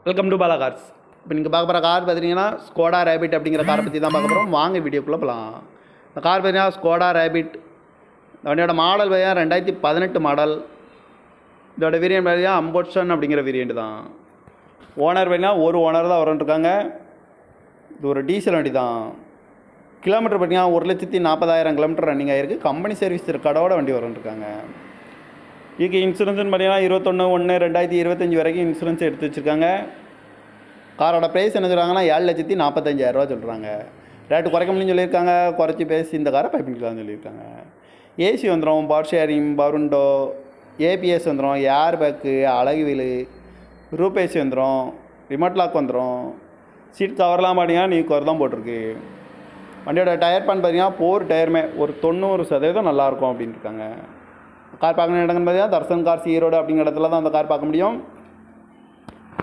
Welcome to Bala cars. இப்போ நீங்கள் பார்க்க போகிற கார் பார்த்தீங்கன்னா ஸ்கோடா ரேபிட் அப்படிங்கிற காரை பற்றி தான் பார்க்க போகிறோம். வாங்க வீடியோக்குள்ளே போகலாம். இந்த கார் பார்த்தீங்கன்னா ஸ்கோடா ரேபிட். இந்த வண்டியோட மாடல் பார்த்தீங்கன்னா 2018 மாடல். இதோட வேரியன்ட் பார்த்தீங்கன்னா அம்போஷன் அப்படிங்கிற வேரியண்ட் தான். ஓனர் பார்த்தீங்கன்னா ஒரு ஓனர் தான் வரன்ட்ருக்காங்க. இது ஒரு டீசல் வண்டி தான். கிலோமீட்டர் பார்த்தீங்கன்னா 1,40,000 கிலோமீட்டர் ரன்னிங் ஆகிருக்கு. கம்பெனி சர்வீஸ் கடவோட வண்டி வரன்ட்ருக்காங்க. இதுக்கு இன்சூரன்ஸ்னு பார்த்தீங்கன்னா 21/1/2025 வரைக்கும் இன்சூரன்ஸ் எடுத்து வச்சுருக்காங்க. காரோட ப்ரைஸ் என்ன சொல்கிறாங்கன்னா 7,45,000 சொல்கிறாங்க. ரேட்டு குறைக்க முடியும்னு சொல்லியிருக்காங்க. குறைச்சி பேசி இந்த காரை பை பண்ணிக்கலாம்னு சொல்லியிருக்காங்க. ஏசி வந்துடும், power sharing, power window, ABS வந்துடும், ஏர் பேக்கு, அழகு வீலு, ரூப் ஏசி வந்துடும், ரிமோட் லாக் வந்துடும். சீட் கவர்லாம் பார்த்தீங்கன்னா நியூ கவர் தான் போட்டிருக்கு. வண்டியோட டயர் பேன் பார்த்தீங்கன்னா 4 டயருமே ஒரு 90% நல்லாயிருக்கும் அப்படின்னு இருக்காங்க. கார் பார்க்கணும் இடங்கன்னு பார்த்தீங்கன்னா தர்சன் கார்ஸ் ஈரோடு அப்படிங்கிற இடத்துல தான் அந்த கார் பார்க்க முடியும்.